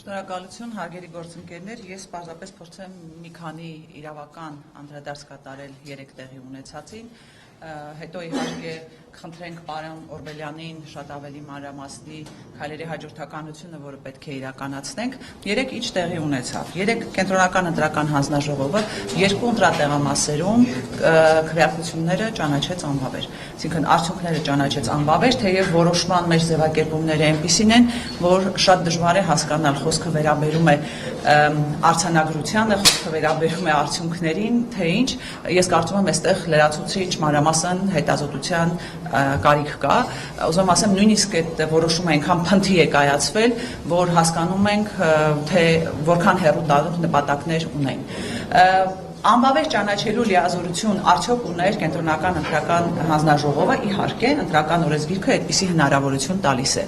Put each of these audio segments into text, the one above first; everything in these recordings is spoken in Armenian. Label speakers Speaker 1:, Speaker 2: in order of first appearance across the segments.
Speaker 1: Շնորհակալություն, հարգելի գործընկերներ, ես պարզապես փորձեմ մի քանի իրավական անդրադարձ կատարել 3 տեղի ունեցածին, հետո իհարկե խնդրենք պարոն Օրբելյանին շատ ավելի մանրամասնի քայլերի հաջորդականությունը, որը պետք է իրականացնենք, 3 ինչ տեղի ունեցավ, 3 կենտրոնական ընտրական հանձնաժողովը 2 ընտրատեղամասերում քվեարկությունները ճանաչեց անբավեր, այսինքն արդյունքները ճանաչեց անբավեր, թեև որոշման մեր ձևակերպումները այնպիսին են, որ շատ դժվար է հասկանալ, խոսքը վերաբերում է արձանագրությանը, խոսքը վերաբերում է արդյունքներին, թե ինչ, ես կարծում եմ այստեղ լրացուցիչ մանրամասն հետազոտության կարիք կա, ուզում ասեմ նույնիսկ այդ որոշումը այնքան փնթի է կայացվել, որ հասկանում ենք, թե որքան հեռու տալու նպատակներ ունեն։ Անբավեր ճանաչելու լիազորություն արդյոք ուներ կենտրոնական ընտրական հանձնաժողովը, իհարկե, ընտրական օրենսգիրքը այդպիսի հնարավորություն տալիս է,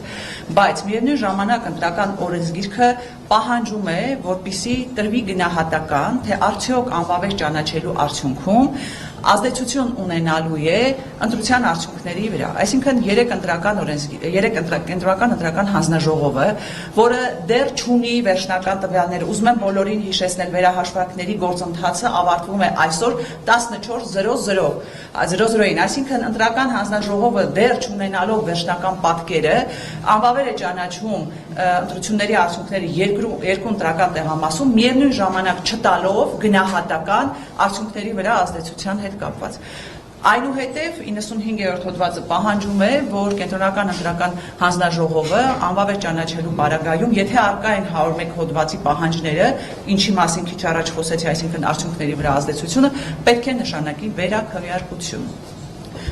Speaker 1: բայց միևնույն ժամանակ ընտրական օրենսգիրքը պահանջում է, որպեսզի տրվի գնահատական, թե արդյոք անբավեր ճանաչելու արդյունքում ազդեցություն ունենալու է ընտրության արդյունքների վրա, այսինքն 3 կենտրոնական ընտրական հանձնաժողովը, որը դեռ չունի վերջնական տվյալները, ուզում եմ բոլորին հիշեցնել, վերահաշվարկների գործընթացը ավարտվում է այսօր 14:00-ին, այսինքն ընտրական հանձնաժողովը դեռ չունենալով վերջնական պատկերը, անբավեր է ճանաչում ընտրությունների արդյունքները 2 ընտրական տեղամասում, միևնույն ժամանակ չտալով գնահատական արդյունքների վրա ազդեցության հետ կապված։ Այնուհետև 95-րդ հոդվածը պահանջում է, որ կենտրոնական ընտրական հանձնաժողովը անբավեր ճանաչելու պարագայում, եթե առկա են 101 հոդվածի պահանջները, ինչի մասին քիչ առաջ խոսեցի, այսինքն արդյունքների վրա ազդեցությունը, պետք է նշանակի վերաքվեարկություն։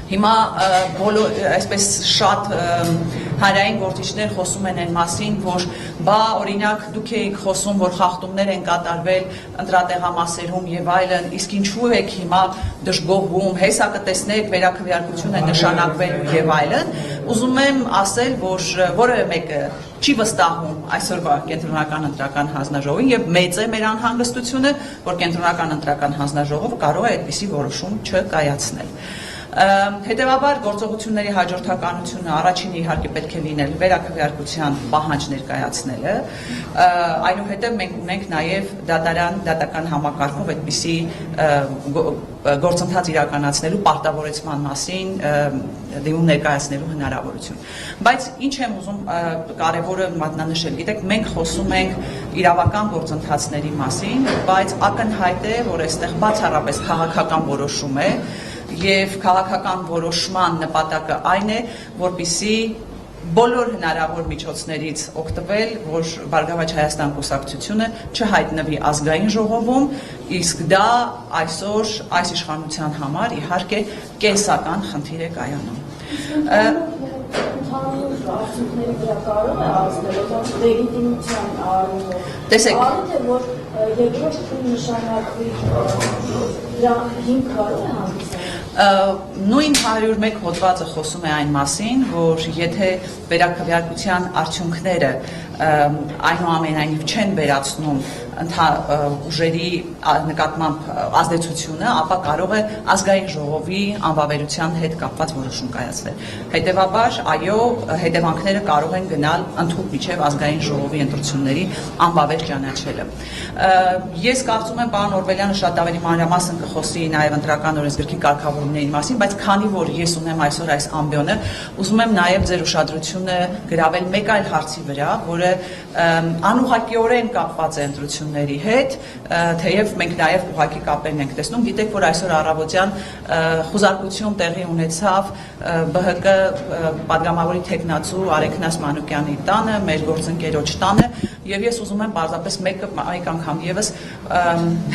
Speaker 1: Հիմա այսպես շատ հանրային գործիչներ խոսում են այն մասին, որ բա օրինակ դուք եք խոսում, որ խախտումներ են կատարվել ընտրատեղամասերում եւ այլն, իսկ ինչու եք հիմա դժգոհում, հեսա կտեսնեք վերաքվեարկություն է նշանակվելու եւ այլն, ուզում եմ ասել, որ որևէ մեկը չի վստահում այսօրվա կենտրոնական ընտրական հանձնաժողովին եւ մեծ է մեր անհանգստությունը, որ կենտրոնական ընտրական հանձնաժողովը կարող է այդպիսի որոշում չկայացնել։ Հետևաբար գործողությունների հաջորդականությունը առաջինը իհարկե պետք է լինել վերաքվեարկության պահանջ ներկայացնելը, այնուհետև մենք ունենք նաև դատական համակարգով այդպիսի գործընթաց իրականացնելու պարտավորեցման մասին դիմում ներկայացնելու հնարավորություն։ Բայց ինչ եմ ուզում կարևորը մատնանշել, գիտեք, մենք խոսում ենք իրավական գործընթացների մասին, բայց ակնհայտ է, որ այստեղ բացառապես քաղաքական որոշում է և քաղաքական որոշման նպատակը այն է, որպեսզի բոլոր հնարավոր միջոցներից օգտվել, որ Բարգավաճ Հայաստան կուսակցությունը չհայտնվի ազգային ժողովում, իսկ դա այսօր այս իշխանության համար իհարկե կենսական խնդիր է կայանում։
Speaker 2: Արդյունքների վրա կարող է ազդել լեգիտիմության առումով։
Speaker 1: Տեսեք,
Speaker 2: որ երկրորդ նշանակվի դրա հիմք կարող է հանդիսանալ։
Speaker 1: Նույն 101 հոդվածը խոսում է այն մասին, որ եթե վերաքվեարկության արդյունքները այնուամենայնիվ չեն վերացնում ուժերի նկատմամբ ազդեցությունը, ապա կարող է ազգային ժողովի անբավերության հետ կապված որոշում կայացնել։ Հետևաբար, այո, հետևանքները կարող են գնալ ընդհուպ միջև ազգային ժողովի ընտրությունների անբավեր ճանաչելը։ Ես կարծում եմ, պարոն Օրբելյանը շատ ավելի մանրամասն կխոսի նաև ընտրական օրենսգրքի կարգավորումների մասին, բայց քանի որ ես ունեմ այսօր այս ամբիոնը, ուզում եմ նաև ձեր ուշադրությունը գրավել մեկ այլ հարցի վրա, որը անուղղակիորեն կապված է ընտրությունների հետ, թեև մենք նաև ուղղակի կապերն ենք տեսնում, գիտեք, որ այսօր առավոտյան խուզարկություն տեղի ունեցավ ԲՀԿ պատգամավորի թեկնածու Արեգնաս Մանուկյանի տանը, մեր գործընկերոջ տանը, եւ ես ուզում եմ պարզապես մեկ անգամ եւս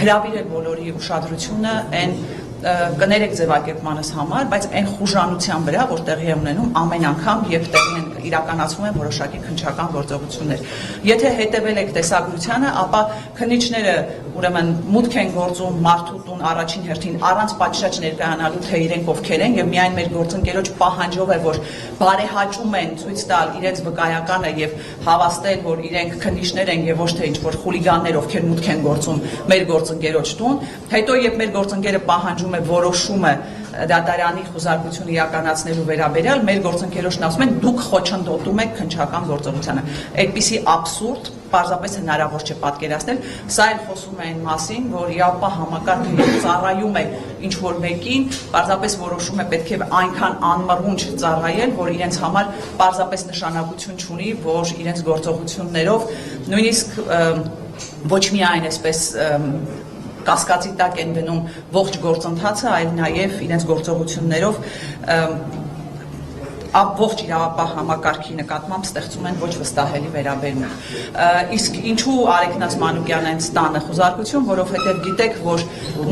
Speaker 1: հրավիրել բոլորի ուշադրությունը այն կներեք ձևակերպմանս համար, բայց այն խուժանության վրա, որ տեղի է ունենում ամեն անգամ, երբ տեղի են իրականացվում են որոշակի քննչական գործողություններ։ Եթե հետևել եք տեսագրությանը, ապա քննիչները ուրեմն մուտք են գործում մարդու տուն առաջին հերթին առանց պատշաճ ներկայանալու, թե իրենք ովքեր են, եւ միայն մեր գործընկերոջ պահանջով է, որ բարեհաճում են ցույց տալ իրենց վկայականը եւ հավաստել, որ իրենք քննիչներ են եւ ոչ թե ինչ-որ խուլիգաններ, ովքեր մուտք են գործում մեր գործընկերոջ տուն, հետո երբ մեր գործընկերը պահանջում է որոշումը դատարանի խուզարկություն իրականացնելու վերաբերյալ, մեր գործընկերոջն ասում են դուք խոչընդոտում եք քննչական գործողությանը։ Այդպիսի աբսուրդ պարզապես հնարավոր չէ պատկերացնել, սա էլ խոսում է այն մասին, որ ԻԱՊԱ համակարգը ծառայում է ինչ-որ մեկին, պարզապես որոշում է պետք է այնքան անմռունչ ծառայել, որ իրենց համար պարզապես նշանակություն չունի, որ իրենց գործողություններով, նույնիսկ ոչ միայն այսպես կասկածի տակ են դնում ողջ գործընթացը, այլ նաև իրենց գործողություններով ողջ իրավապահ համակարգի նկատմամբ ստեղծում են ոչ վստահելի վերաբերմունք։ Իսկ ինչու Արեգնաս Մանուկյանն այն ստանը խուզարկություն, որովհետև գիտեք, որ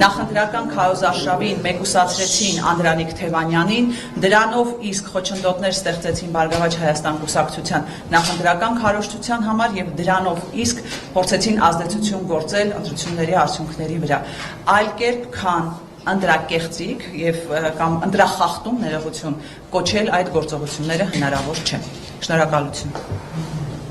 Speaker 1: նախընտրական քարոզարշավին մեկուսացրեցին Անդրանիկ Թևանյանին, դրանով իսկ խոչընդոտներ ստեղծեցին Բարգավաճ Հայաստան կուսակցության նախընտրական քարոզչության համար եւ դրանով իսկ փորձեցին ազդեցություն գործել ընտրությունների արդյունքների վրա։ Այլ կերպ քան ընտրակեղծիկ եւ կամ ընտրախախտում ներողություն կոչել այդ գործողությունները հնարավոր չէ։ Շնորհակալություն։